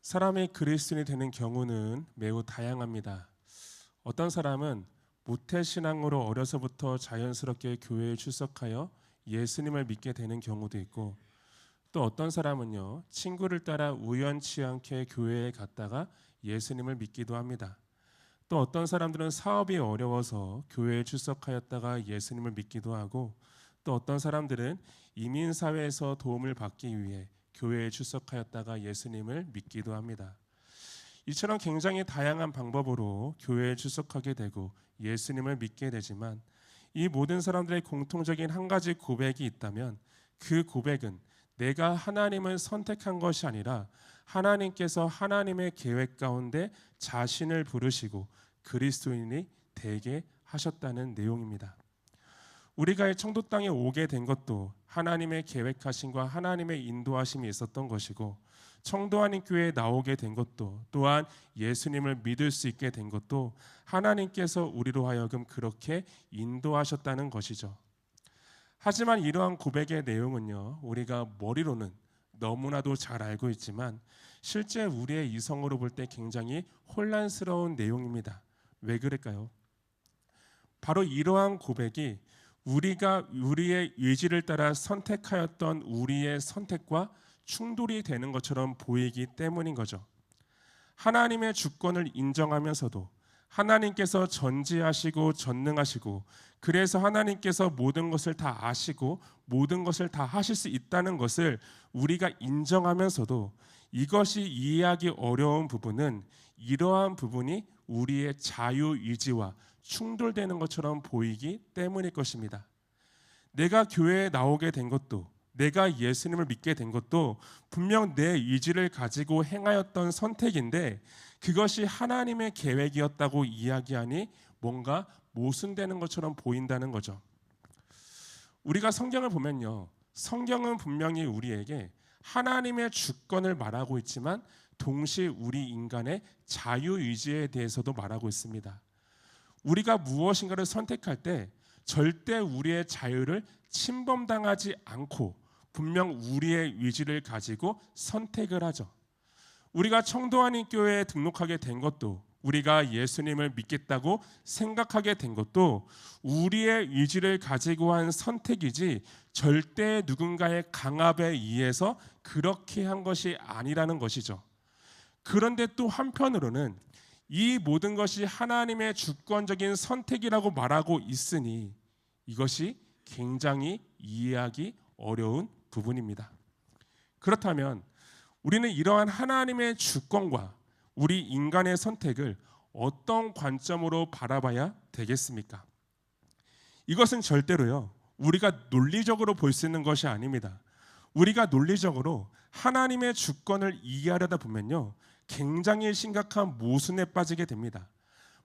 사람이 그리스도인이 되는 경우는 매우 다양합니다. 어떤 사람은 모태신앙으로 어려서부터 자연스럽게 교회에 출석하여 예수님을 믿게 되는 경우도 있고, 또 어떤 사람은요, 친구를 따라 우연치 않게 교회에 갔다가 예수님을 믿기도 합니다. 또 어떤 사람들은 사업이 어려워서 교회에 출석하였다가 예수님을 믿기도 하고, 또 어떤 사람들은 이민사회에서 도움을 받기 위해 교회에 출석하였다가 예수님을 믿기도 합니다. 이처럼 굉장히 다양한 방법으로 교회에 출석하게 되고 예수님을 믿게 되지만, 이 모든 사람들의 공통적인 한 가지 고백이 있다면 그 고백은 내가 하나님을 선택한 것이 아니라 하나님께서 하나님의 계획 가운데 자신을 부르시고 그리스도인이 되게 하셨다는 내용입니다. 우리가 청도 땅에 오게 된 것도 하나님의 계획하심과 하나님의 인도하심이 있었던 것이고, 청도하는 교회에 나오게 된 것도 또한 예수님을 믿을 수 있게 된 것도 하나님께서 우리로 하여금 그렇게 인도하셨다는 것이죠. 하지만 이러한 고백의 내용은요, 우리가 머리로는 너무나도 잘 알고 있지만 실제 우리의 이성으로 볼 때 굉장히 혼란스러운 내용입니다. 왜 그럴까요? 바로 이러한 고백이 우리가 우리의 의지를 따라 선택하였던 우리의 선택과 충돌이 되는 것처럼 보이기 때문인 거죠. 하나님의 주권을 인정하면서도 하나님께서 전지하시고 전능하시고, 그래서 하나님께서 모든 것을 다 아시고 모든 것을 다 하실 수 있다는 것을 우리가 인정하면서도 이것이 이해하기 어려운 부분은 이러한 부분이 우리의 자유의지와 충돌되는 것처럼 보이기 때문일 것입니다. 내가 교회에 나오게 된 것도, 내가 예수님을 믿게 된 것도 분명 내 의지를 가지고 행하였던 선택인데, 그것이 하나님의 계획이었다고 이야기하니 뭔가 모순되는 것처럼 보인다는 거죠. 우리가 성경을 보면요, 성경은 분명히 우리에게 하나님의 주권을 말하고 있지만 동시에 우리 인간의 자유의지에 대해서도 말하고 있습니다. 우리가 무엇인가를 선택할 때 절대 우리의 자유를 침범당하지 않고 분명 우리의 의지를 가지고 선택을 하죠. 우리가 청도하는 교회에 등록하게 된 것도, 우리가 예수님을 믿겠다고 생각하게 된 것도 우리의 의지를 가지고 한 선택이지 절대 누군가의 강압에 의해서 그렇게 한 것이 아니라는 것이죠. 그런데 또 한편으로는 이 모든 것이 하나님의 주권적인 선택이라고 말하고 있으니 이것이 굉장히 이해하기 어려운 부분입니다. 그렇다면 우리는 이러한 하나님의 주권과 우리 인간의 선택을 어떤 관점으로 바라봐야 되겠습니까? 이것은 절대로요, 우리가 논리적으로 볼 수 있는 것이 아닙니다. 우리가 논리적으로 하나님의 주권을 이해하려다 보면요, 굉장히 심각한 모순에 빠지게 됩니다.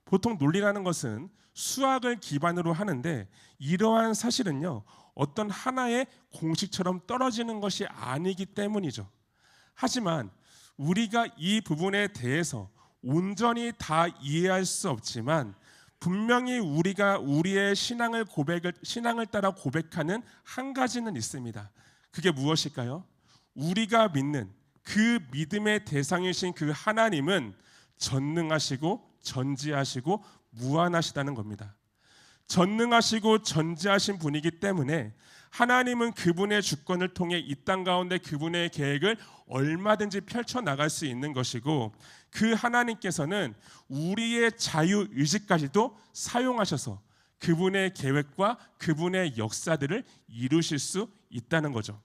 보통 논리라는 것은 수학을 기반으로 하는데, 이러한 사실은요, 어떤 하나의 공식처럼 떨어지는 것이 아니기 때문이죠. 하지만 우리가 이 부분에 대해서 온전히 다 이해할 수 없지만 분명히 우리가 우리의 신앙을 따라 고백하는 한 가지는 있습니다. 그게 무엇일까요? 우리가 믿는 그 믿음의 대상이신 그 하나님은 전능하시고 전지하시고 무한하시다는 겁니다. 전능하시고 전지하신 분이기 때문에 하나님은 그분의 주권을 통해 이 땅 가운데 그분의 계획을 얼마든지 펼쳐나갈 수 있는 것이고, 그 하나님께서는 우리의 자유의지까지도 사용하셔서 그분의 계획과 그분의 역사들을 이루실 수 있다는 거죠.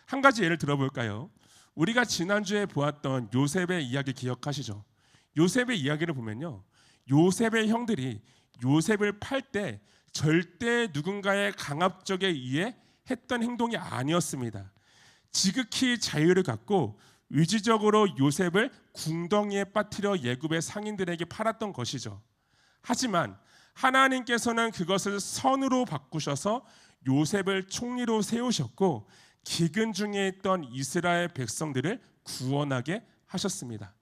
한 가지 예를 들어볼까요? 우리가 지난주에 보았던 요셉의 이야기 기억하시죠? 요셉의 이야기를 보면요, 요셉의 형들이 요셉을 팔 때 절대 누군가의 강압적에 의해 했던 행동이 아니었습니다. 지극히 자유를 갖고 의지적으로 요셉을 궁덩이에 빠뜨려 애굽의 상인들에게 팔았던 것이죠. 하지만 하나님께서는 그것을 선으로 바꾸셔서 요셉을 총리로 세우셨고 기근 중에 있던 이스라엘 백성들을 구원하게 하셨습니다.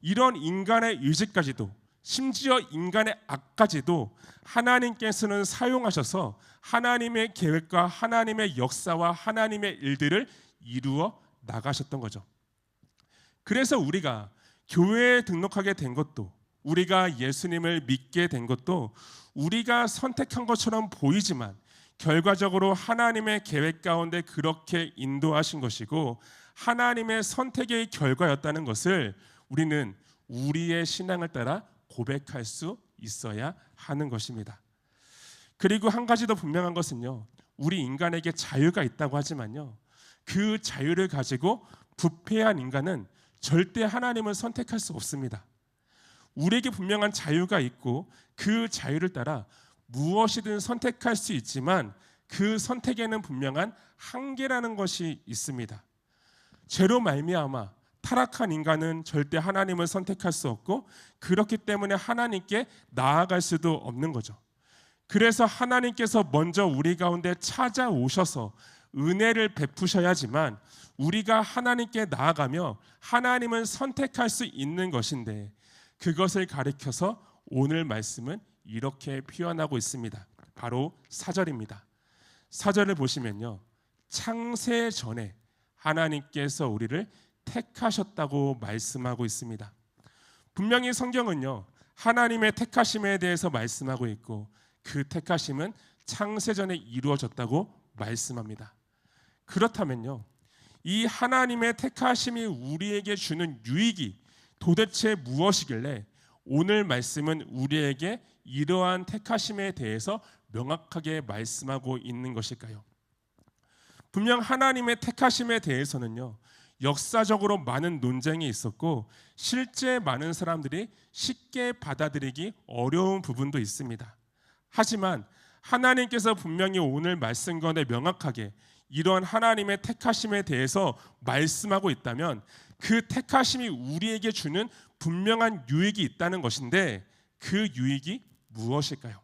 이런 인간의 의지까지도, 심지어 인간의 악까지도 하나님께서는 사용하셔서 하나님의 계획과 하나님의 역사와 하나님의 일들을 이루어 나가셨던 거죠. 그래서 우리가 교회에 등록하게 된 것도, 우리가 예수님을 믿게 된 것도 우리가 선택한 것처럼 보이지만 결과적으로 하나님의 계획 가운데 그렇게 인도하신 것이고 하나님의 선택의 결과였다는 것을 우리는 우리의 신앙을 따라 고백할 수 있어야 하는 것입니다. 그리고 한 가지 더 분명한 것은요, 우리 인간에게 자유가 있다고 하지만요, 그 자유를 가지고 부패한 인간은 절대 하나님을 선택할 수 없습니다. 우리에게 분명한 자유가 있고 그 자유를 따라 무엇이든 선택할 수 있지만 그 선택에는 분명한 한계라는 것이 있습니다. 죄로 말미암아 타락한 인간은 절대 하나님을 선택할 수 없고 그렇기 때문에 하나님께 나아갈 수도 없는 거죠. 그래서 하나님께서 먼저 우리 가운데 찾아오셔서 은혜를 베푸셔야지만 우리가 하나님께 나아가며 하나님을 선택할 수 있는 것인데, 그것을 가리켜서 오늘 말씀은 이렇게 표현하고 있습니다. 바로 4절입니다. 4절을 보시면요, 창세 전에 하나님께서 우리를 택하셨다고 말씀하고 있습니다. 분명히 성경은요, 하나님의 택하심에 대해서 말씀하고 있고 그 택하심은 창세 전에 이루어졌다고 말씀합니다. 그렇다면요, 이 하나님의 택하심이 우리에게 주는 유익이 도대체 무엇이길래 오늘 말씀은 우리에게 이러한 택하심에 대해서 명확하게 말씀하고 있는 것일까요? 분명 하나님의 택하심에 대해서는요, 역사적으로 많은 논쟁이 있었고 실제 많은 사람들이 쉽게 받아들이기 어려운 부분도 있습니다. 하지만 하나님께서 분명히 오늘 말씀 가운데 명확하게 이러한 하나님의 택하심에 대해서 말씀하고 있다면 그 택하심이 우리에게 주는 분명한 유익이 있다는 것인데 그 유익이 무엇일까요?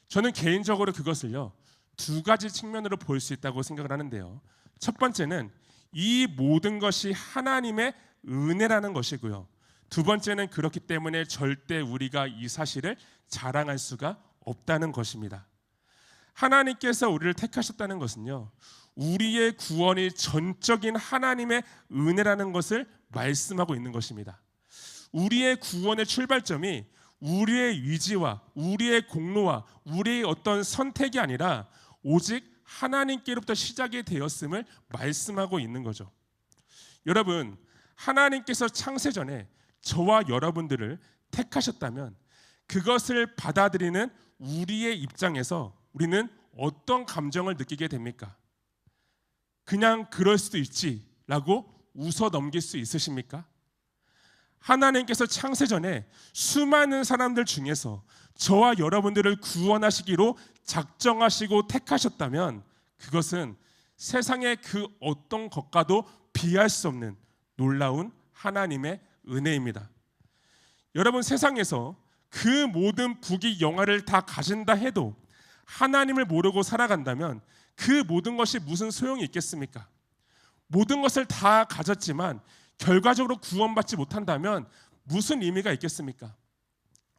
저는 개인적으로 그것을요, 두 가지 측면으로 볼 수 있다고 생각을 하는데요. 첫 번째는 이 모든 것이 하나님의 은혜라는 것이고요. 두 번째는 그렇기 때문에 절대 우리가 이 사실을 자랑할 수가 없다는 것입니다. 하나님께서 우리를 택하셨다는 것은요, 우리의 구원이 전적인 하나님의 은혜라는 것을 말씀하고 있는 것입니다. 우리의 구원의 출발점이 우리의 의지와 우리의 공로와 우리의 어떤 선택이 아니라 오직 하나님께로부터 시작이 되었음을 말씀하고 있는 거죠. 여러분, 하나님께서 창세전에 저와 여러분들을 택하셨다면 그것을 받아들이는 우리의 입장에서 우리는 어떤 감정을 느끼게 됩니까? 그냥 그럴 수도 있지라고 웃어 넘길 수 있으십니까? 하나님께서 창세전에 수많은 사람들 중에서 저와 여러분들을 구원하시기로 작정하시고 택하셨다면 그것은 세상의 그 어떤 것과도 비할 수 없는 놀라운 하나님의 은혜입니다. 여러분, 세상에서 그 모든 부귀 영화를 다 가진다 해도 하나님을 모르고 살아간다면 그 모든 것이 무슨 소용이 있겠습니까? 모든 것을 다 가졌지만 결과적으로 구원받지 못한다면 무슨 의미가 있겠습니까?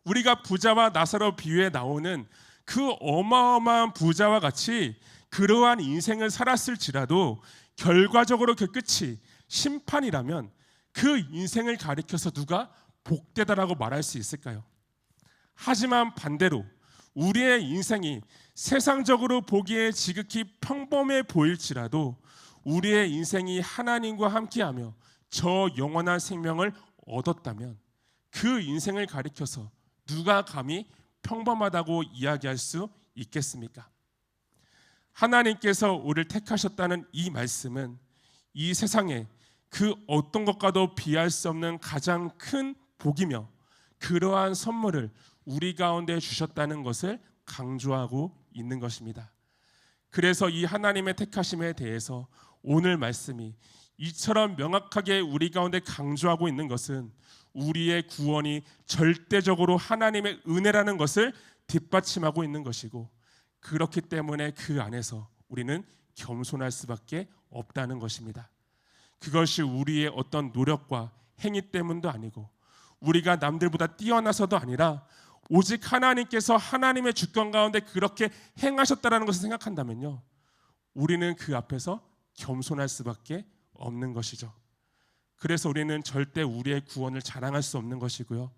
우리가 부자와 나사로 비유에 나오는 그 어마어마한 부자와 같이 그러한 인생을 살았을지라도 결과적으로 그 끝이 심판이라면 그 인생을 가리켜서 누가 복되다라고 말할 수 있을까요? 하지만 반대로 우리의 인생이 세상적으로 보기에 지극히 평범해 보일지라도 우리의 인생이 하나님과 함께하며 저 영원한 생명을 얻었다면 그 인생을 가리켜서 누가 감히 평범하다고 이야기할 수 있겠습니까? 하나님께서 우리를 택하셨다는 이 말씀은 이 세상에 그 어떤 것과도 비할 수 없는 가장 큰 복이며 그러한 선물을 우리 가운데 주셨다는 것을 강조하고 있는 것입니다. 그래서 이 하나님의 택하심에 대해서 오늘 말씀이 이처럼 명확하게 우리 가운데 강조하고 있는 것은 우리의 구원이 절대적으로 하나님의 은혜라는 것을 뒷받침하고 있는 것이고, 그렇기 때문에 그 안에서 우리는 겸손할 수밖에 없다는 것입니다. 그것이 우리의 어떤 노력과 행위 때문도 아니고 우리가 남들보다 뛰어나서도 아니라 오직 하나님께서 하나님의 주권 가운데 그렇게 행하셨다는 것을 생각한다면요, 우리는 그 앞에서 겸손할 수밖에 없는 것이죠. 그래서 우리는 절대 우리의 구원을 자랑할 수 없는 것이고요.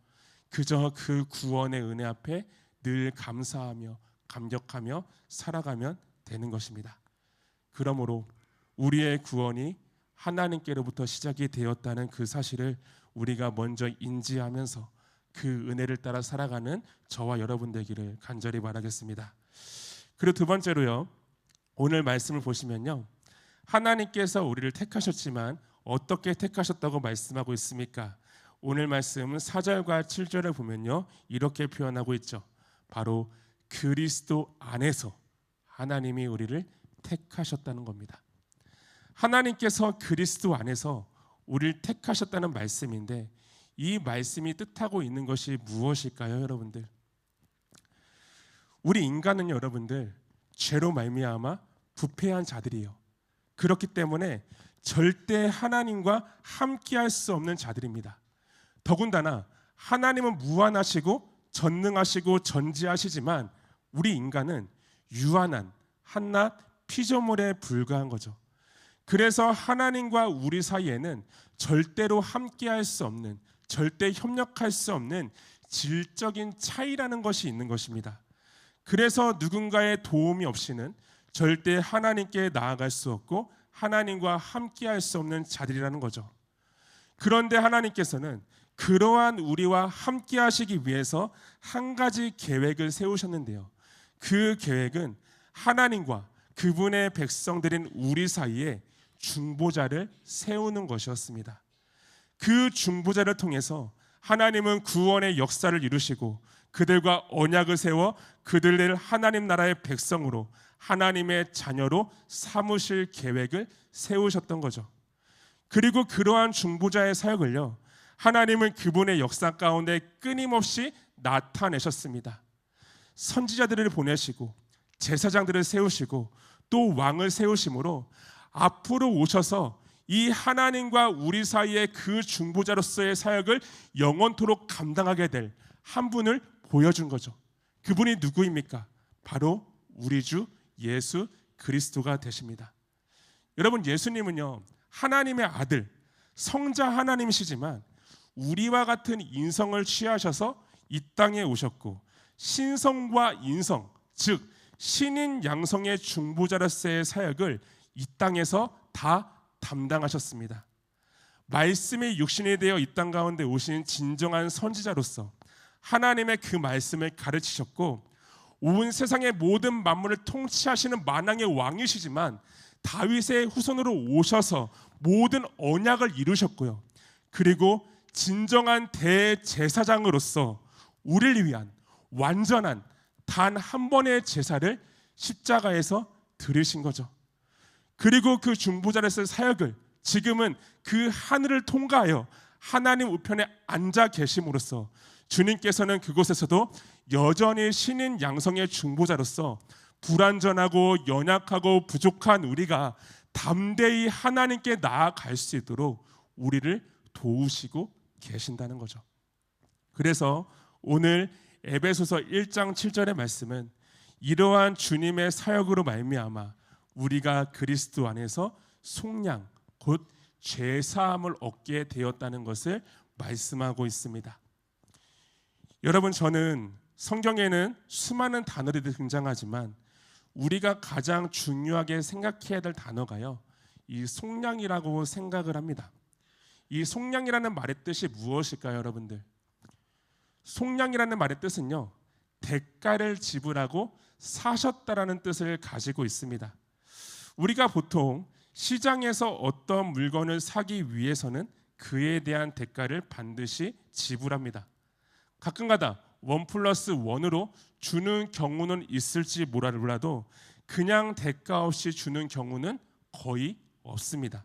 그저 그 구원의 은혜 앞에 늘 감사하며 감격하며 살아가면 되는 것입니다. 그러므로 우리의 구원이 하나님께로부터 시작이 되었다는 그 사실을 우리가 먼저 인지하면서 그 은혜를 따라 살아가는 저와 여러분 되기를 간절히 바라겠습니다. 그리고 두 번째로요, 오늘 말씀을 보시면요, 하나님께서 우리를 택하셨지만 어떻게 택하셨다고 말씀하고 있습니까? 오늘 말씀은 4절과 7절을 보면요, 이렇게 표현하고 있죠. 바로 그리스도 안에서 하나님이 우리를 택하셨다는 겁니다. 하나님께서 그리스도 안에서 우리를 택하셨다는 말씀인데, 이 말씀이 뜻하고 있는 것이 무엇일까요, 여러분들? 우리 인간은 여러분들 죄로 말미암아 부패한 자들이에요. 그렇기 때문에 절대 하나님과 함께할 수 없는 자들입니다. 더군다나 하나님은 무한하시고 전능하시고 전지하시지만 우리 인간은 유한한 한낱 피조물에 불과한 거죠. 그래서 하나님과 우리 사이에는 절대로 함께할 수 없는, 절대 협력할 수 없는 질적인 차이라는 것이 있는 것입니다. 그래서 누군가의 도움이 없이는 절대 하나님께 나아갈 수 없고 하나님과 함께할 수 없는 자들이라는 거죠. 그런데 하나님께서는 그러한 우리와 함께 하시기 위해서 한 가지 계획을 세우셨는데요. 그 계획은 하나님과 그분의 백성들인 우리 사이에 중보자를 세우는 것이었습니다. 그 중보자를 통해서 하나님은 구원의 역사를 이루시고 그들과 언약을 세워 그들을 하나님 나라의 백성으로, 하나님의 자녀로 삼으실 계획을 세우셨던 거죠. 그리고 그러한 중보자의 사역을요, 하나님은 그분의 역사 가운데 끊임없이 나타내셨습니다. 선지자들을 보내시고 제사장들을 세우시고 또 왕을 세우심으로 앞으로 오셔서 이 하나님과 우리 사이의 그 중보자로서의 사역을 영원토록 감당하게 될 한 분을 보여준 거죠. 그분이 누구입니까? 바로 우리 주 예수 그리스도가 되십니다. 여러분, 예수님은요, 하나님의 아들, 성자 하나님이시지만 우리와 같은 인성을 취하셔서 이 땅에 오셨고 신성과 인성, 즉 신인 양성의 중보자로서의 사역을 이 땅에서 다 담당하셨습니다. 말씀이 육신이 되어 이 땅 가운데 오신 진정한 선지자로서 하나님의 그 말씀을 가르치셨고 온 세상의 모든 만물을 통치하시는 만왕의 왕이시지만 다윗의 후손으로 오셔서 모든 언약을 이루셨고요. 그리고 진정한 대제사장으로서 우리를 위한 완전한 단 한 번의 제사를 십자가에서 드리신 거죠. 그리고 그 중보자로서의 사역을 지금은 그 하늘을 통과하여 하나님 우편에 앉아 계심으로써 주님께서는 그곳에서도 여전히 신인 양성의 중보자로서 불완전하고 연약하고 부족한 우리가 담대히 하나님께 나아갈 수 있도록 우리를 도우시고 계신다는 거죠. 그래서 오늘 에베소서 1장 7절의 말씀은 이러한 주님의 사역으로 말미암아 우리가 그리스도 안에서 속량 곧 죄사함을 얻게 되었다는 것을 말씀하고 있습니다. 여러분, 저는 성경에는 수많은 단어들이 등장하지만 우리가 가장 중요하게 생각해야 될 단어가요, 이 속량이라고 생각을 합니다. 이 속량이라는 말의 뜻이 무엇일까요, 여러분들? 속량이라는 말의 뜻은요, 대가를 지불하고 사셨다라는 뜻을 가지고 있습니다. 우리가 보통 시장에서 어떤 물건을 사기 위해서는 그에 대한 대가를 반드시 지불합니다. 가끔가다 1+1으로 주는 경우는 있을지 몰라도 그냥 대가 없이 주는 경우는 거의 없습니다.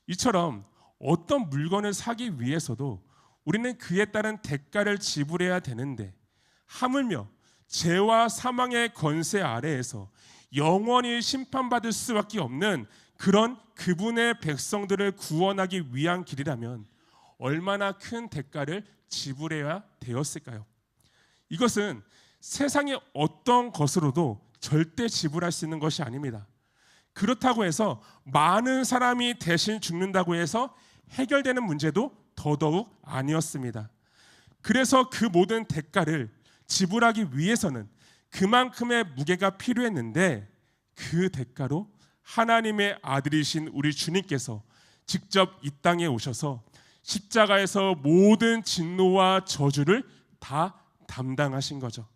이처럼 어떤 물건을 사기 위해서도 우리는 그에 따른 대가를 지불해야 되는데 하물며 죄와 사망의 권세 아래에서 영원히 심판받을 수밖에 없는 그런 그분의 백성들을 구원하기 위한 길이라면 얼마나 큰 대가를 지불해야 되었을까요? 이것은 세상의 어떤 것으로도 절대 지불할 수 있는 것이 아닙니다. 그렇다고 해서 많은 사람이 대신 죽는다고 해서 해결되는 문제도 더더욱 아니었습니다. 그래서 그 모든 대가를 지불하기 위해서는 그만큼의 무게가 필요했는데, 그 대가로 하나님의 아들이신 우리 주님께서 직접 이 땅에 오셔서 십자가에서 모든 진노와 저주를 다 담당하신 거죠.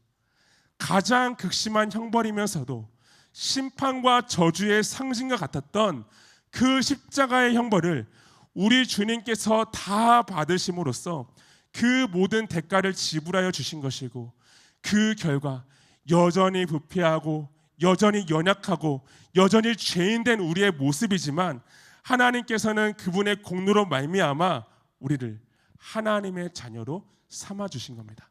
가장 극심한 형벌이면서도 심판과 저주의 상징과 같았던 그 십자가의 형벌을 우리 주님께서 다 받으심으로써 그 모든 대가를 지불하여 주신 것이고, 그 결과 여전히 부패하고 여전히 연약하고 여전히 죄인된 우리의 모습이지만 하나님께서는 그분의 공로로 말미암아 우리를 하나님의 자녀로 삼아 주신 겁니다.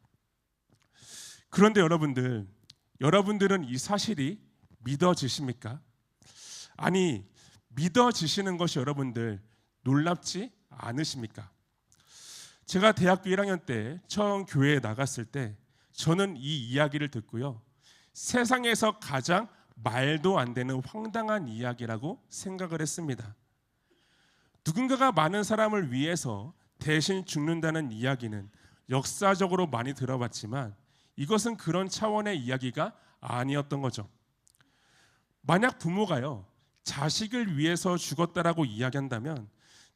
그런데 여러분들은 이 사실이 믿어지십니까? 아니, 믿어지시는 것이 여러분들 놀랍지 않으십니까? 제가 대학교 1학년 때 처음 교회에 나갔을 때 저는 이 이야기를 듣고요, 세상에서 가장 말도 안 되는 황당한 이야기라고 생각을 했습니다. 누군가가 많은 사람을 위해서 대신 죽는다는 이야기는 역사적으로 많이 들어봤지만 이것은 그런 차원의 이야기가 아니었던 거죠. 만약 부모가요, 자식을 위해서 죽었다라고 이야기한다면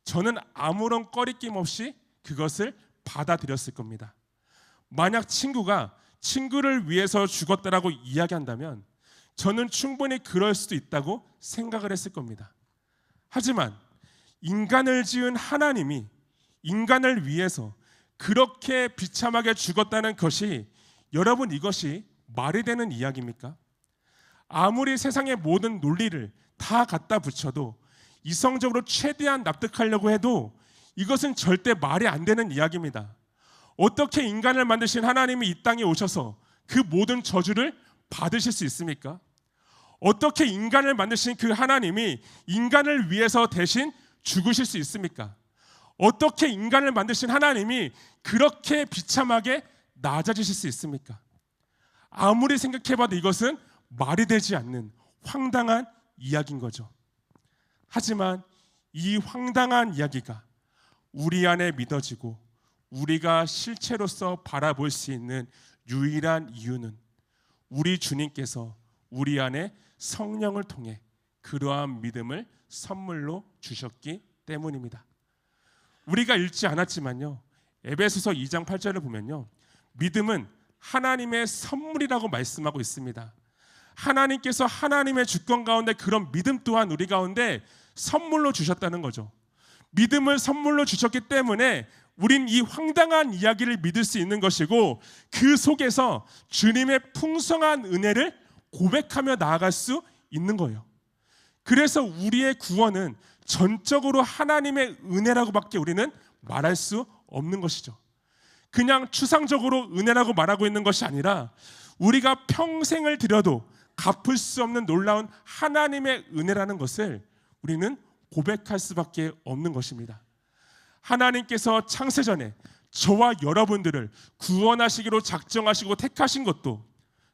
저는 아무런 꺼리낌 없이 그것을 받아들였을 겁니다. 만약 친구가 친구를 위해서 죽었다라고 이야기한다면 저는 충분히 그럴 수도 있다고 생각을 했을 겁니다. 하지만 인간을 지은 하나님이 인간을 위해서 그렇게 비참하게 죽었다는 것이, 여러분, 이것이 말이 되는 이야기입니까? 아무리 세상의 모든 논리를 다 갖다 붙여도, 이성적으로 최대한 납득하려고 해도 이것은 절대 말이 안 되는 이야기입니다. 어떻게 인간을 만드신 하나님이 이 땅에 오셔서 그 모든 저주를 받으실 수 있습니까? 어떻게 인간을 만드신 그 하나님이 인간을 위해서 대신 죽으실 수 있습니까? 어떻게 인간을 만드신 하나님이 그렇게 비참하게 낮아지실 수 있습니까? 아무리 생각해봐도 이것은 말이 되지 않는 황당한 이야기인 거죠. 하지만 이 황당한 이야기가 우리 안에 믿어지고 우리가 실체로서 바라볼 수 있는 유일한 이유는 우리 주님께서 우리 안에 성령을 통해 그러한 믿음을 선물로 주셨기 때문입니다. 우리가 읽지 않았지만요, 에베소서 2장 8절을 보면요, 믿음은 하나님의 선물이라고 말씀하고 있습니다. 하나님께서 하나님의 주권 가운데 그런 믿음 또한 우리 가운데 선물로 주셨다는 거죠. 믿음을 선물로 주셨기 때문에 우린 이 황당한 이야기를 믿을 수 있는 것이고, 그 속에서 주님의 풍성한 은혜를 고백하며 나아갈 수 있는 거예요. 그래서 우리의 구원은 전적으로 하나님의 은혜라고밖에 우리는 말할 수 없는 것이죠. 그냥 추상적으로 은혜라고 말하고 있는 것이 아니라 우리가 평생을 들여도 갚을 수 없는 놀라운 하나님의 은혜라는 것을 우리는 고백할 수밖에 없는 것입니다. 하나님께서 창세전에 저와 여러분들을 구원하시기로 작정하시고 택하신 것도,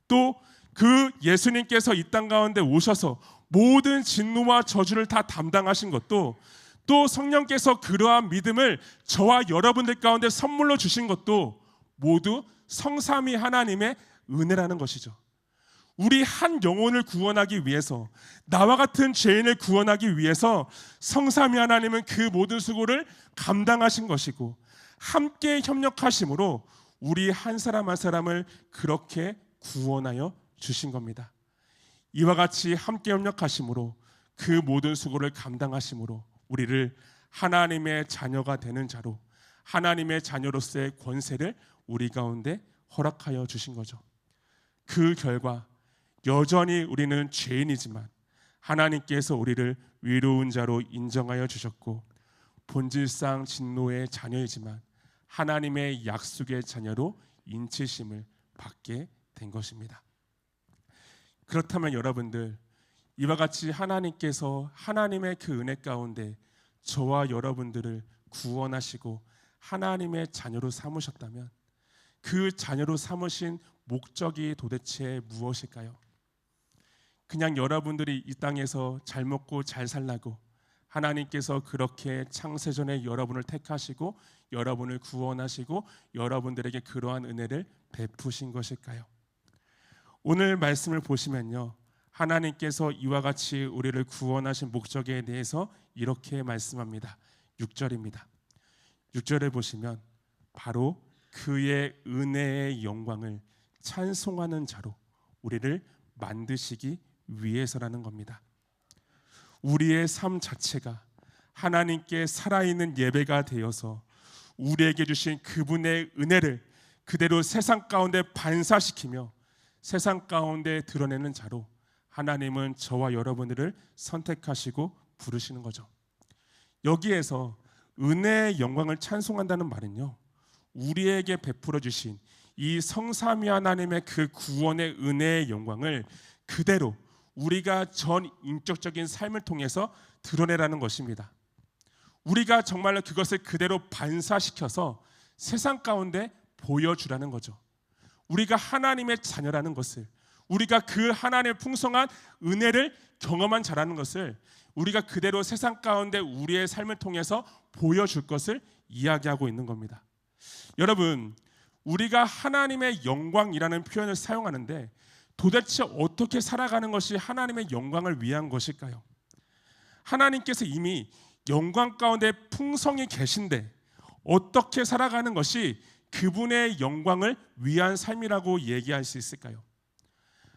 또 그 예수님께서 이 땅 가운데 오셔서 모든 진노와 저주를 다 담당하신 것도, 또 성령께서 그러한 믿음을 저와 여러분들 가운데 선물로 주신 것도 모두 성삼위 하나님의 은혜라는 것이죠. 우리 한 영혼을 구원하기 위해서, 나와 같은 죄인을 구원하기 위해서 성삼위 하나님은 그 모든 수고를 감당하신 것이고, 함께 협력하심으로 우리 한 사람 한 사람을 그렇게 구원하여 주신 겁니다. 이와 같이 함께 협력하심으로, 그 모든 수고를 감당하심으로 우리를 하나님의 자녀가 되는 자로, 하나님의 자녀로서의 권세를 우리 가운데 허락하여 주신 거죠. 그 결과 여전히 우리는 죄인이지만 하나님께서 우리를 의로운 자로 인정하여 주셨고, 본질상 진노의 자녀이지만 하나님의 약속의 자녀로 인치심을 받게 된 것입니다. 그렇다면 여러분들, 이와 같이 하나님께서 하나님의 그 은혜 가운데 저와 여러분들을 구원하시고 하나님의 자녀로 삼으셨다면 그 자녀로 삼으신 목적이 도대체 무엇일까요? 그냥 여러분들이 이 땅에서 잘 먹고 잘 살라고, 하나님께서 그렇게 창세전에 여러분을 택하시고 여러분을 구원하시고 여러분들에게 그러한 은혜를 베푸신 것일까요? 오늘 말씀을 보시면요, 하나님께서 이와 같이 우리를 구원하신 목적에 대해서 이렇게 말씀합니다. 6절입니다. 6절에 보시면 바로 그의 은혜의 영광을 찬송하는 자로 우리를 만드시기 위해서라는 겁니다. 우리의 삶 자체가 하나님께 살아있는 예배가 되어서 우리에게 주신 그분의 은혜를 그대로 세상 가운데 반사시키며 세상 가운데 드러내는 자로 하나님은 저와 여러분들을 선택하시고 부르시는 거죠. 여기에서 은혜의 영광을 찬송한다는 말은요, 우리에게 베풀어 주신 이 성삼위 하나님의 그 구원의 은혜의 영광을 그대로 우리가 전 인격적인 삶을 통해서 드러내라는 것입니다. 우리가 정말로 그것을 그대로 반사시켜서 세상 가운데 보여주라는 거죠. 우리가 하나님의 자녀라는 것을, 우리가 그 하나님의 풍성한 은혜를 경험한 자라는 것을 우리가 그대로 세상 가운데 우리의 삶을 통해서 보여줄 것을 이야기하고 있는 겁니다. 여러분, 우리가 하나님의 영광이라는 표현을 사용하는데 도대체 어떻게 살아가는 것이 하나님의 영광을 위한 것일까요? 하나님께서 이미 영광 가운데 풍성히 계신데 어떻게 살아가는 것이 그분의 영광을 위한 삶이라고 얘기할 수 있을까요?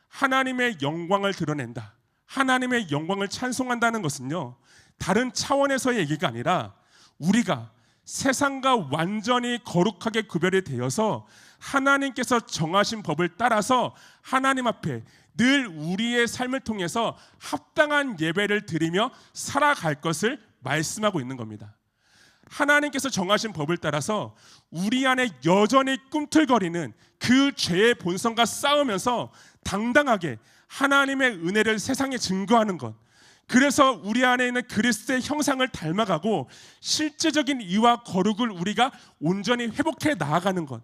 하나님의 영광을 드러낸다, 하나님의 영광을 찬송한다는 것은요, 다른 차원에서의 얘기가 아니라 우리가 세상과 완전히 거룩하게 구별이 되어서 하나님께서 정하신 법을 따라서 하나님 앞에 늘 우리의 삶을 통해서 합당한 예배를 드리며 살아갈 것을 말씀하고 있는 겁니다. 하나님께서 정하신 법을 따라서 우리 안에 여전히 꿈틀거리는 그 죄의 본성과 싸우면서 당당하게 하나님의 은혜를 세상에 증거하는 것, 그래서 우리 안에 있는 그리스도의 형상을 닮아가고 실제적인 의와 거룩을 우리가 온전히 회복해 나아가는 것,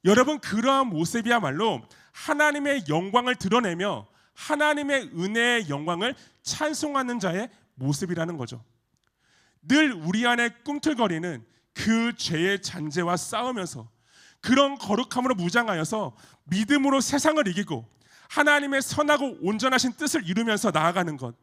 여러분, 그러한 모습이야말로 하나님의 영광을 드러내며 하나님의 은혜의 영광을 찬송하는 자의 모습이라는 거죠. 늘 우리 안에 꿈틀거리는 그 죄의 잔재와 싸우면서 그런 거룩함으로 무장하여서 믿음으로 세상을 이기고 하나님의 선하고 온전하신 뜻을 이루면서 나아가는 것,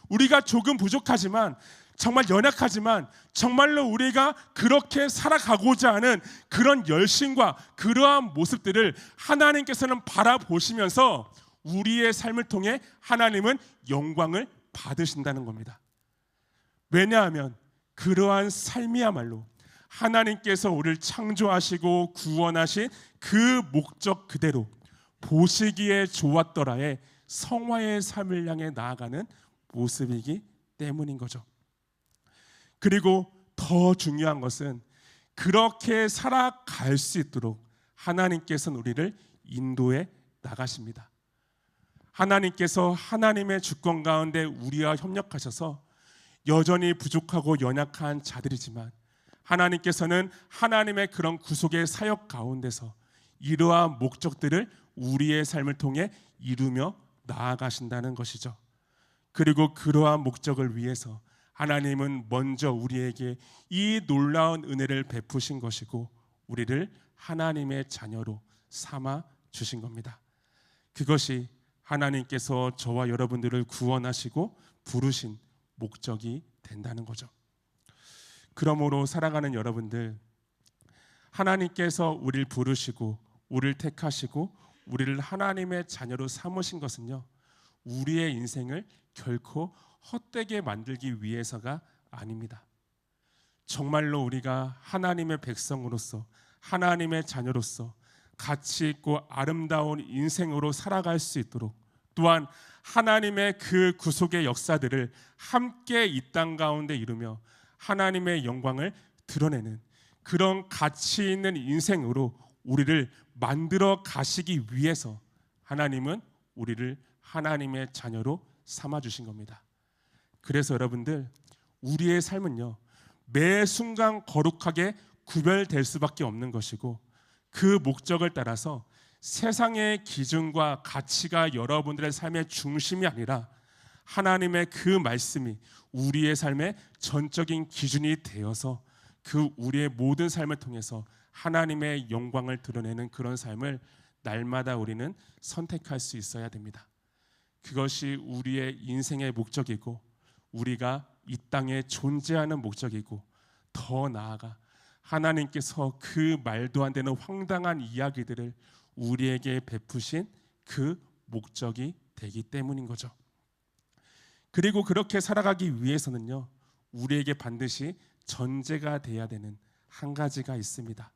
우리가 조금 부족하지만 정말 연약하지만 정말로 우리가 그렇게 살아가고자 하는 그런 열심과 그러한 모습들을 하나님께서는 바라보시면서 우리의 삶을 통해 하나님은 영광을 받으신다는 겁니다. 왜냐하면 그러한 삶이야말로 하나님께서 우리를 창조하시고 구원하신 그 목적 그대로 보시기에 좋았더라의 성화의 삶을 향해 나아가는 모습이기 때문인 거죠. 그리고 더 중요한 것은 그렇게 살아갈 수 있도록 하나님께서는 우리를 인도해 나가십니다. 하나님께서 하나님의 주권 가운데 우리와 협력하셔서 여전히 부족하고 연약한 자들이지만 하나님께서는 하나님의 그런 구속의 사역 가운데서 이러한 목적들을 우리의 삶을 통해 이루며 나아가신다는 것이죠. 그리고 그러한 목적을 위해서 하나님은 먼저 우리에게 이 놀라운 은혜를 베푸신 것이고 우리를 하나님의 자녀로 삼아 주신 겁니다. 그것이 하나님께서 저와 여러분들을 구원하시고 부르신 목적이 된다는 거죠. 그러므로 살아가는 여러분들, 하나님께서 우리를 부르시고 우리를 택하시고 우리를 하나님의 자녀로 삼으신 것은요, 우리의 인생을 결코 헛되게 만들기 위해서가 아닙니다. 정말로 우리가 하나님의 백성으로서 하나님의 자녀로서 가치 있고 아름다운 인생으로 살아갈 수 있도록, 또한 하나님의 그 구속의 역사들을 함께 이 땅 가운데 이루며 하나님의 영광을 드러내는 그런 가치 있는 인생으로 우리를 만들어 가시기 위해서 하나님은 우리를 하나님의 자녀로 삼아주신 겁니다. 그래서 여러분들, 우리의 삶은요, 매 순간 거룩하게 구별될 수밖에 없는 것이고 그 목적을 따라서 세상의 기준과 가치가 여러분들의 삶의 중심이 아니라 하나님의 그 말씀이 우리의 삶의 전적인 기준이 되어서 그 우리의 모든 삶을 통해서 하나님의 영광을 드러내는 그런 삶을 날마다 우리는 선택할 수 있어야 됩니다. 그것이 우리의 인생의 목적이고 우리가 이 땅에 존재하는 목적이고, 더 나아가 하나님께서 그 말도 안 되는 황당한 이야기들을 우리에게 베푸신 그 목적이 되기 때문인 거죠. 그리고 그렇게 살아가기 위해서는요, 우리에게 반드시 전제가 돼야 되는 한 가지가 있습니다.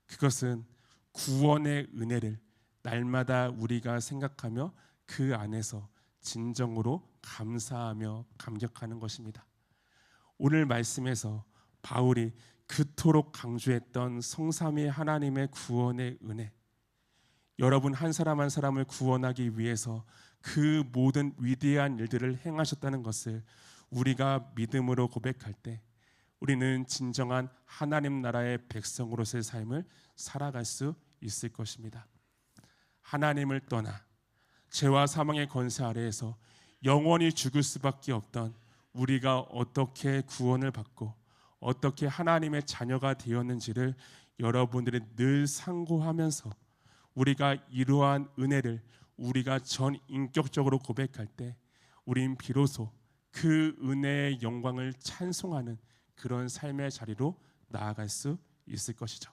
그것은 구원의 은혜를 날마다 우리가 생각하며 그 안에서 진정으로 감사하며 감격하는 것입니다. 오늘 말씀에서 바울이 그토록 강조했던 성삼위 하나님의 구원의 은혜, 여러분 한 사람 한 사람을 구원하기 위해서 그 모든 위대한 일들을 행하셨다는 것을 우리가 믿음으로 고백할 때 우리는 진정한 하나님 나라의 백성으로서의 삶을 살아갈 수 있을 것입니다. 하나님을 떠나 죄와 사망의 권세 아래에서 영원히 죽을 수밖에 없던 우리가 어떻게 구원을 받고 어떻게 하나님의 자녀가 되었는지를 여러분들이 늘 상고하면서 우리가 이러한 은혜를 우리가 전 인격적으로 고백할 때 우린 비로소 그 은혜의 영광을 찬송하는 그런 삶의 자리로 나아갈 수 있을 것이죠.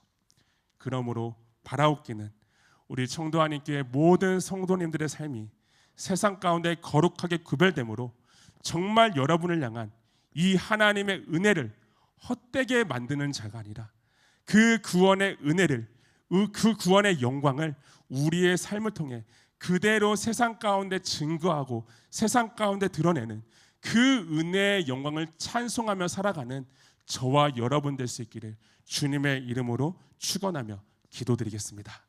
그러므로 바라옵기는 우리 청도 하나님교회 모든 성도님들의 삶이 세상 가운데 거룩하게 구별되므로 정말 여러분을 향한 이 하나님의 은혜를 헛되게 만드는 자가 아니라 그 구원의 은혜를, 그 구원의 영광을 우리의 삶을 통해 그대로 세상 가운데 증거하고 세상 가운데 드러내는 그 은혜의 영광을 찬송하며 살아가는 저와 여러분 될 수 있기를 주님의 이름으로 축원하며 기도드리겠습니다.